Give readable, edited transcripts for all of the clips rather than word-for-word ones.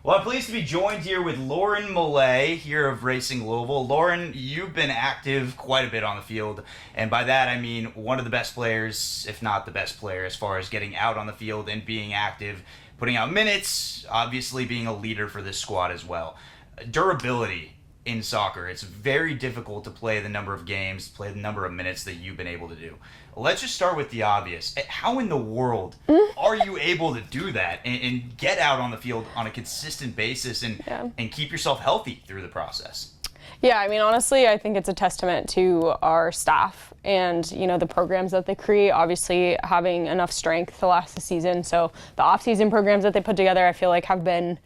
Well, I'm pleased to be joined here with Lauren Milliet here of Racing Louisville. Lauren, you've been active quite a bit on the field, and by that I mean one of the best players, if not the best player, as far as getting out on the field and being active, putting out minutes, obviously being a leader for this squad as well. Durability in soccer, it's very difficult to play the number of games, play the number of minutes that you've been able to do. Let's just start with the obvious. How in the world are you able to do that and get out on the field on a consistent basis and keep yourself healthy through the process? Yeah, I mean, honestly, I think it's a testament to our staff and, you know, the programs that they create, obviously having enough strength to last the season. So the off-season programs that they put together, I feel like have been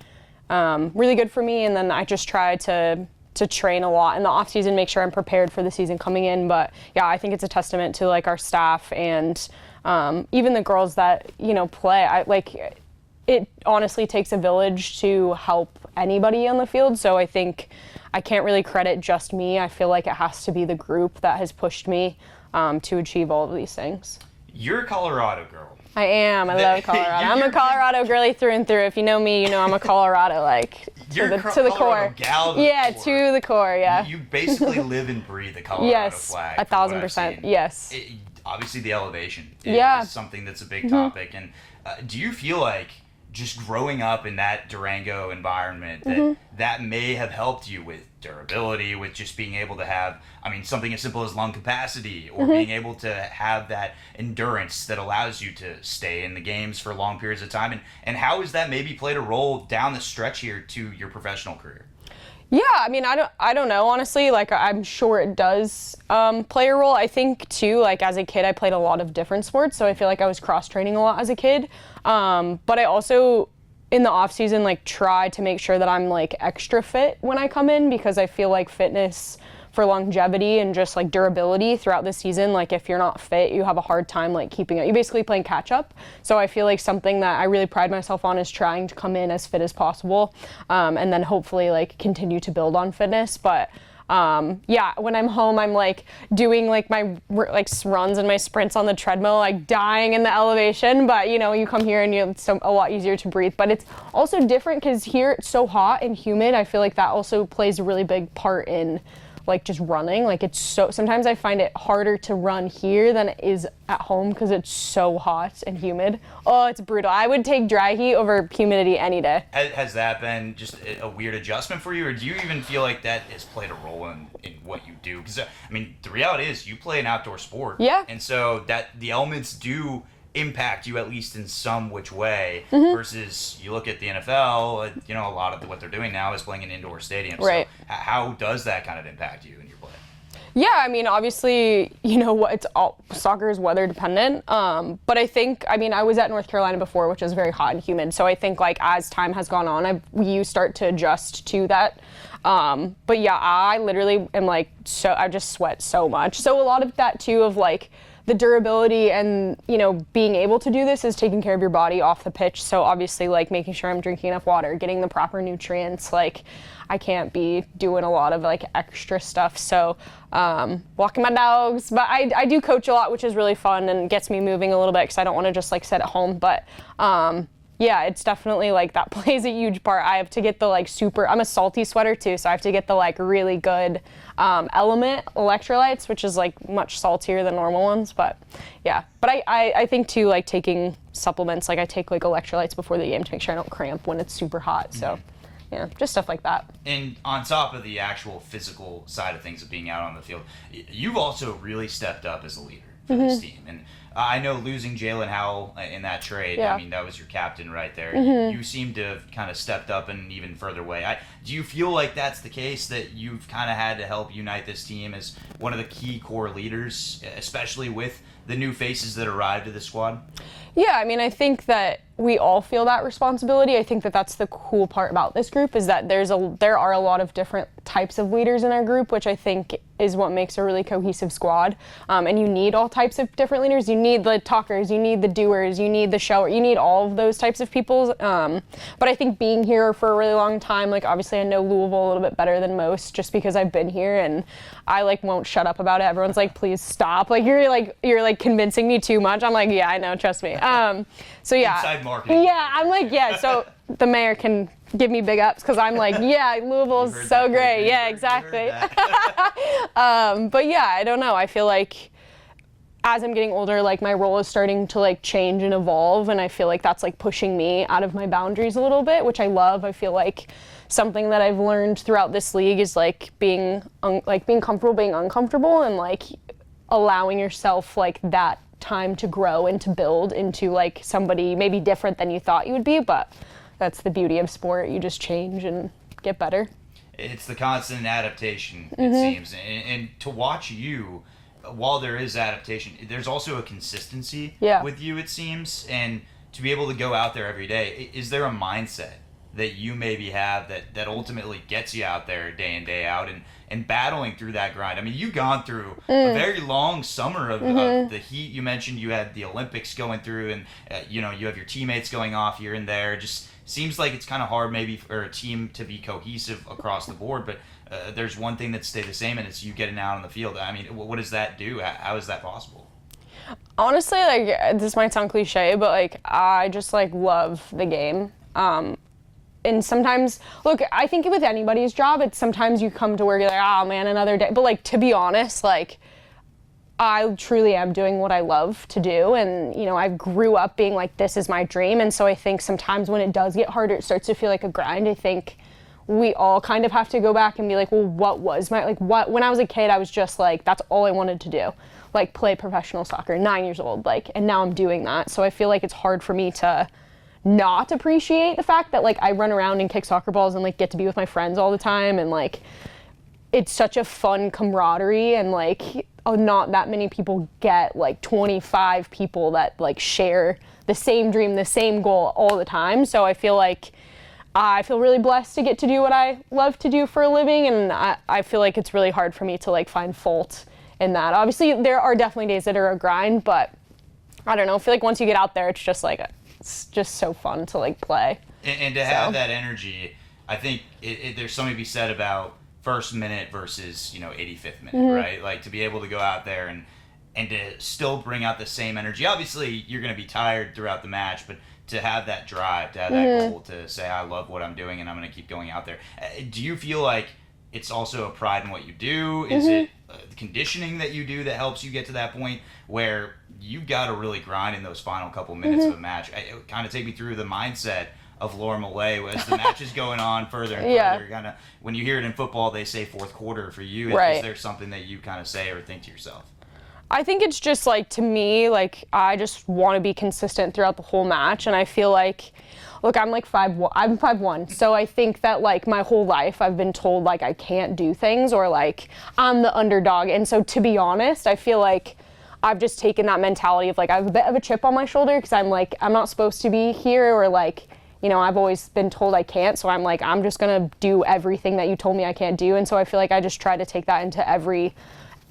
really good for me. And then I just try to train a lot in the off season, make sure I'm prepared for the season coming in. But yeah, I think it's a testament to like our staff and even the girls that, you know, play. It honestly takes a village to help anybody on the field. So I think I can't really credit just me. I feel like it has to be the group that has pushed me to achieve all of these things. You're a Colorado girl. I am. I love Colorado. I'm a Colorado girly through and through. If you know me, you know I'm a Colorado, like, to the core. Gal to the core, yeah. You basically live and breathe the Colorado flag. Yes, 1,000%, yes. Obviously the elevation is something that's a big topic. And do you feel like just growing up in that Durango environment that may have helped you with durability, with just being able to have, I mean, something as simple as lung capacity or being able to have that endurance that allows you to stay in the games for long periods of time? And how has that maybe played a role down the stretch here to your professional career? Yeah, I mean, I don't know, honestly. Like, I'm sure it does play a role. I think, too, like, as a kid, I played a lot of different sports, so I feel like I was cross-training a lot as a kid. But I also, in the off-season, like, try to make sure that I'm, like, extra fit when I come in, because I feel like fitness for longevity and just, like, durability throughout the season, like, if you're not fit, you have a hard time, like, keeping it. You're basically playing catch-up. So I feel like something that I really pride myself on is trying to come in as fit as possible, and then hopefully, like, continue to build on fitness. But yeah, when I'm home, I'm like doing like my runs and my sprints on the treadmill, like dying in the elevation. But you know, you come here and it's a lot easier to breathe. But it's also different because here it's so hot and humid. I feel like that also plays a really big part in like just running. Like it's so, sometimes I find it harder to run here than it is at home because it's so hot and humid. Oh, it's brutal. I would take dry heat over humidity any day. Has that been just a weird adjustment for you, or do you even feel like that has played a role in what you do? Because I mean, the reality is you play an outdoor sport. Yeah. And so that the elements do impact you at least in some which way, versus you look at the NFL, you know, a lot of what they're doing now is playing in indoor stadiums. Right. So how does that kind of impact you in your play? Yeah, I mean, obviously, you know, soccer is weather dependent. But I think, I mean, I was at North Carolina before, which is very hot and humid. So I think like as time has gone on, you start to adjust to that. But yeah, I literally am like, I just sweat so much. So a lot of that too of like, the durability and, you know, being able to do this is taking care of your body off the pitch. So obviously, like, making sure I'm drinking enough water, getting the proper nutrients. Like, I can't be doing a lot of, like, extra stuff. So walking my dogs. But I do coach a lot, which is really fun and gets me moving a little bit because I don't want to just, like, sit at home. But yeah, it's definitely, like, that plays a huge part. I have to get the, like, I'm a salty sweater, too, so I have to get the, like, really good element electrolytes, which is, like, much saltier than normal ones, but, yeah. But I think, too, like, taking supplements, like, I take, like, electrolytes before the game to make sure I don't cramp when it's super hot, so, yeah, just stuff like that. And on top of the actual physical side of things of being out on the field, you've also really stepped up as a leader for this team, and I know losing Jalen Howell in that trade, I mean, that was your captain right there. You seem to have kind of stepped up in an even further way. Do you feel like that's the case, that you've kind of had to help unite this team as one of the key core leaders, especially with the new faces that arrived to the squad? Yeah, I mean, I think that we all feel that responsibility. I think that that's the cool part about this group, is that there are a lot of different types of leaders in our group, which I think is what makes a really cohesive squad. And you need all types of different leaders. You need the talkers, you need the doers, you need the shower, you need all of those types of people. But I think being here for a really long time, like obviously I know Louisville a little bit better than most just because I've been here, and I like won't shut up about it. Everyone's like, please stop. Like you're convincing me too much. I'm like, yeah, I know, trust me. So yeah. Inside marketing. Yeah, I'm like, yeah, so the mayor can give me big ups because I'm like, yeah, Louisville's so great. Yeah, exactly. But yeah, I don't know. I feel like as I'm getting older, like my role is starting to like change and evolve, and I feel like that's like pushing me out of my boundaries a little bit, which I love. I feel like something that I've learned throughout this league is like being comfortable being uncomfortable, and like allowing yourself like that time to grow and to build into like somebody maybe different than you thought you would be. But that's the beauty of sport. You just change and get better. It's the constant adaptation, it seems. And to watch you, while there is adaptation, there's also a consistency with you, it seems. And to be able to go out there every day, is there a mindset that you maybe have that ultimately gets you out there day in, day out and battling through that grind? I mean, you've gone through a very long summer of the heat. You mentioned you had the Olympics going through, and you have your teammates going off here and there. Just seems like it's kind of hard maybe for a team to be cohesive across the board, but there's one thing that stayed the same, and it's you getting out on the field. I mean, what does that do? How is that possible? Honestly, like, this might sound cliche, but like I just like love the game. And sometimes, look, I think with anybody's job, it's sometimes you come to work, you're like, oh man, another day. But like, to be honest, like, I truly am doing what I love to do. And, I grew up being like, this is my dream. And so I think sometimes when it does get harder, it starts to feel like a grind. I think we all kind of have to go back and be like, well, what was when I was a kid, I was just like, that's all I wanted to do. Like, play professional soccer, 9 years old. Like, and now I'm doing that. So I feel like it's hard for me to not appreciate the fact that like I run around and kick soccer balls and like get to be with my friends all the time, and like it's such a fun camaraderie, and like not that many people get like 25 people that like share the same dream, the same goal all the time. So I feel like I feel really blessed to get to do what I love to do for a living, and I feel like it's really hard for me to like find fault in that. Obviously there are definitely days that are a grind, but I don't know, I feel like once you get out there, it's just like it's just so fun to like play. And to have that energy, I think there's something to be said about first minute versus 85th minute, right? Like to be able to go out there and to still bring out the same energy. Obviously, you're going to be tired throughout the match, but to have that drive, to have that goal, to say I love what I'm doing and I'm going to keep going out there. Do you feel like it's also a pride in what you do? Is it the conditioning that you do that helps you get to that point where you've got to really grind in those final couple minutes of a match? Kind of take me through the mindset of Lauren Milliet as the match is going on further and further. Kind of, when you hear it in football, they say fourth quarter. For you, is there something that you kind of say or think to yourself? I think it's just like, to me, like I just want to be consistent throughout the whole match, and I feel like, look, I'm like 5'1", I'm 5'1", so I think that like my whole life I've been told like I can't do things, or like I'm the underdog. And so to be honest, I feel like I've just taken that mentality of like I have a bit of a chip on my shoulder because I'm like, I'm not supposed to be here, or like, I've always been told I can't, so I'm like, I'm just gonna do everything that you told me I can't do. And so I feel like I just try to take that into every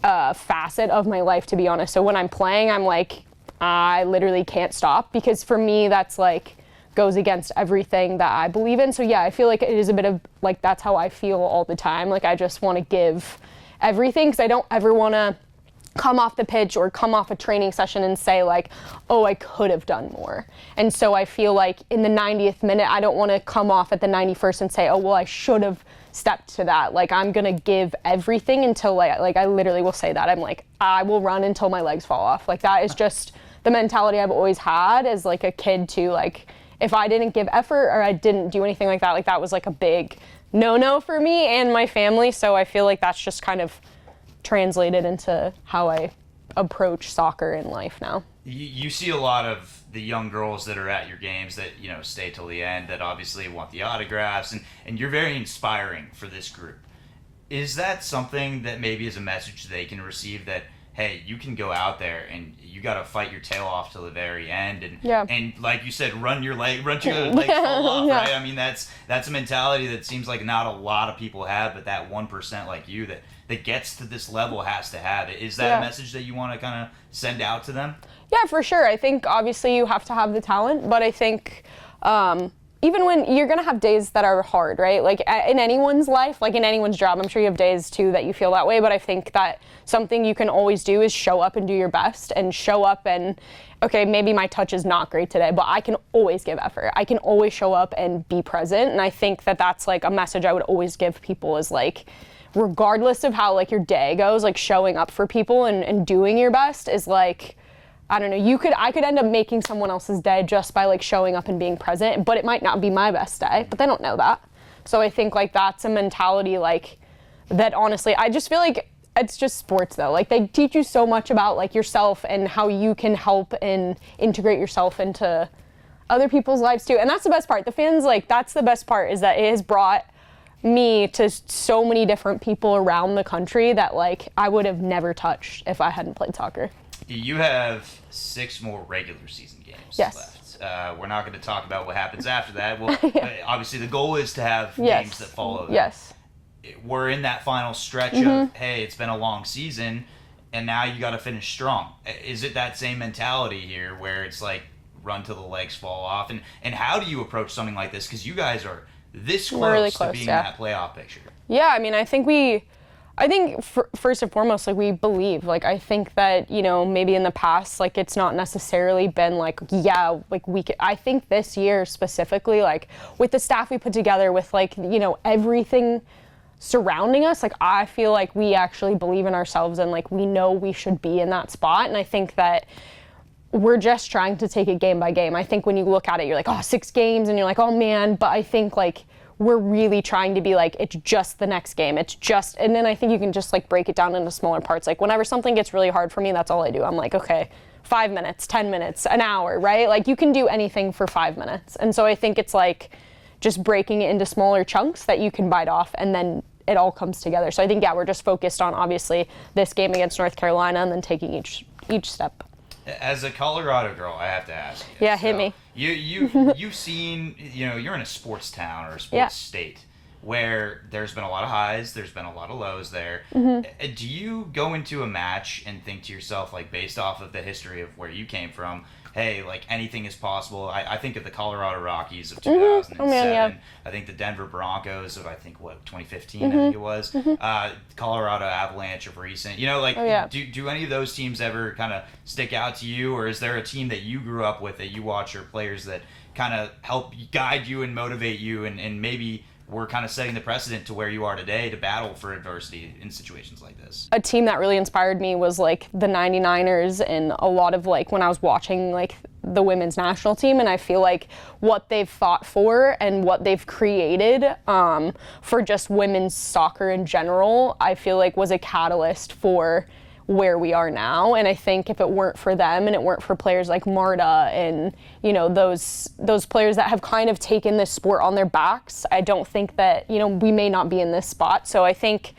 facet of my life, to be honest. So when I'm playing, I'm like, I literally can't stop, because for me that's like goes against everything that I believe in. So yeah, I feel like it is a bit of like, that's how I feel all the time. Like I just want to give everything, because I don't ever want to come off the pitch or come off a training session and say like, oh, I could have done more. And so I feel like in the 90th minute, I don't want to come off at the 91st and say, oh, well, I should have stepped to that. Like I'm going to give everything until like I literally will say that. I'm like, I will run until my legs fall off. Like that is just the mentality I've always had as like a kid too. Like if I didn't give effort or I didn't do anything like that was like a big no-no for me and my family. So I feel like that's just kind of translated into how I approach soccer in life now. You see a lot of the young girls that are at your games that, stay till the end, that obviously want the autographs, and you're very inspiring for this group. Is that something that maybe is a message they can receive, that, hey, you can go out there and you got to fight your tail off till the very end, and like you said, run your legs fall off, right? I mean, that's a mentality that seems like not a lot of people have, but that 1% like you that gets to this level has to have it. Is that a message that you want to kind of send out to them? Yeah, for sure. I think obviously you have to have the talent, but I think even when you're going to have days that are hard, right? Like in anyone's life, like in anyone's job, I'm sure you have days too that you feel that way, but I think that something you can always do is show up and do your best and show up and, okay, maybe my touch is not great today, but I can always give effort. I can always show up and be present. And I think that that's like a message I would always give people is like, regardless of how like your day goes, like showing up for people and doing your best is like, I don't know, I could end up making someone else's day just by like showing up and being present, but it might not be my best day, but they don't know that. So I think like that's a mentality like that honestly, I just feel like it's just sports though. Like they teach you so much about like yourself and how you can help and integrate yourself into other people's lives too. And that's the best part. The fans, like that's the best part is that it has brought me to so many different people around the country that like I would have never touched if I hadn't played soccer. You have 6 more regular season games left. We're not going to talk about what happens after that. Well, obviously the goal is to have games that follow that. Yes. We're in that final stretch of, hey, it's been a long season, and now you got to finish strong. Is it that same mentality here where it's like run till the legs fall off? And how do you approach something like this? Because you guys are this close, really to being in that playoff picture. Yeah, I mean, I think first and foremost, like we believe, like I think that, you know, maybe in the past, like it's not necessarily been like, I think this year specifically, like with the staff we put together with like, you know, everything surrounding us, like I feel like we actually believe in ourselves and like we know we should be in that spot. And I think that we're just trying to take it game by game. I think when you look at it, you're like, 6 games and you're like, oh man, but I think like we're really trying to be like, it's just the next game. It's just, and then I think you can just like break it down into smaller parts. Like whenever something gets really hard for me, that's all I do. I'm like, okay, 5 minutes, 10 minutes, an hour, right? Like you can do anything for 5 minutes. And so I think it's like just breaking it into smaller chunks that you can bite off and then it all comes together. So I think, we're just focused on obviously this game against North Carolina and then taking each step. As a Colorado girl, I have to ask you. Yeah, hit me. You've seen, you know, you're in a sports town or a sports state where there's been a lot of highs, there's been a lot of lows there. Do you go into a match and think to yourself, like based off of the history of where you came from, hey, like anything is possible? I think of the Colorado Rockies of 2007. Oh, man, yeah. I think the Denver Broncos of 2015, I think it was. Colorado Avalanche of recent. You know, like do any of those teams ever kind of stick out to you, or is there a team that you grew up with that you watch, or players that kind of help guide you and motivate you and maybe we're kind of setting the precedent to where you are today to battle for adversity in situations like this? A team that really inspired me was like the 99ers and a lot of like when I was watching like the women's national team, and I feel like what they've fought for and what they've created for just women's soccer in general, I feel like was a catalyst for where we are now. And I think if it weren't for them and it weren't for players like Marta and, you know, those players that have kind of taken this sport on their backs, I don't think that, you know, we may not be in this spot. So I think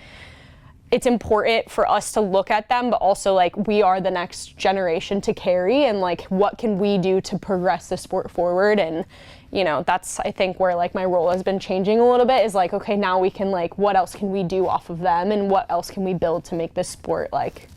it's important for us to look at them, but also like we are the next generation to carry, and like what can we do to progress the sport forward. And you know, that's I think where like my role has been changing a little bit, is like, okay, now we can like, what else can we do off of them and what else can we build to make this sport like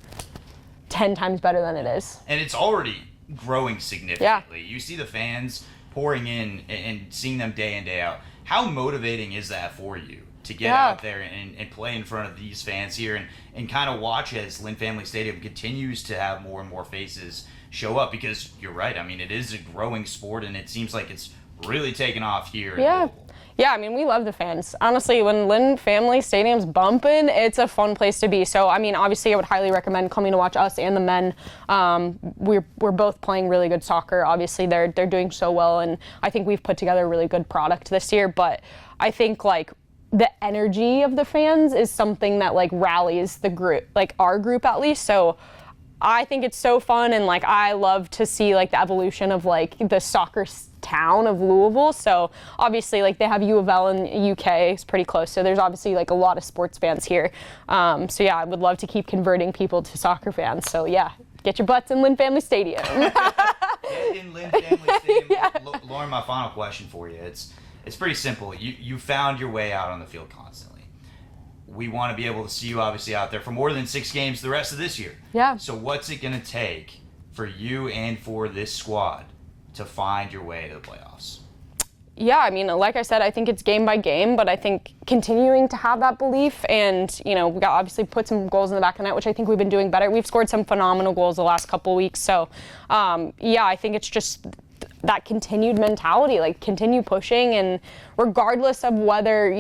10 times better than it is. And it's already growing significantly. You see the fans pouring in and seeing them day in, day out. How motivating is that for you to get out there and play in front of these fans here and kind of watch as Lynn Family Stadium continues to have more and more faces show up? Because you're right, I mean, it is a growing sport and it seems like it's really taken off here in Louisville. Yeah, I mean, we love the fans. Honestly, when Lynn Family Stadium's bumping, it's a fun place to be. So, I mean, obviously, I would highly recommend coming to watch us and the men. We're both playing really good soccer. Obviously, they're doing so well, and I think we've put together a really good product this year. But I think, like, the energy of the fans is something that, like, rallies the group, like, our group at least. So I think it's so fun, and, like, I love to see, like, the evolution of, like, the soccer town of Louisville. So obviously, like, they have U of L in UK, it's pretty close, so there's obviously like a lot of sports fans here. So yeah, I would love to keep converting people to soccer fans. So yeah, get your butts in Lynn Family Stadium. Get in Lynn Family Stadium. Lauren, my final question for you, it's pretty simple. You found your way out on the field constantly. We want to be able to see you obviously out there for more than 6 games the rest of this year. Yeah. So what's it going to take for you and for this squad to find your way to the playoffs? Yeah, I mean, like I said, I think it's game by game, but I think continuing to have that belief and, we got obviously put some goals in the back of the net, which I think we've been doing better. We've scored some phenomenal goals the last couple of weeks. So, I think it's just that continued mentality, like continue pushing, and regardless of whether,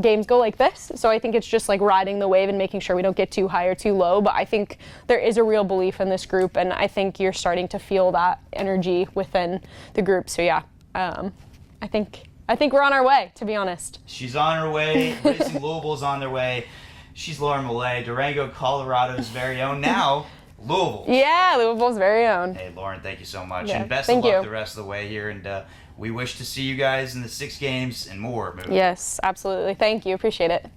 games go like this. So I think it's just like riding the wave and making sure we don't get too high or too low. But I think there is a real belief in this group, and I think you're starting to feel that energy within the group. So yeah, I think we're on our way, to be honest. She's on her way. Racing Louisville's on their way. She's Lauren Milliet, Durango, Colorado's very own. Now, Louisville. Yeah, Louisville's very own. Hey, Lauren, thank you so much. Yeah, And best thank of luck you. the rest of the way here. And we wish to see you guys in the 6 games and more. Yes, absolutely. Thank you. Appreciate it.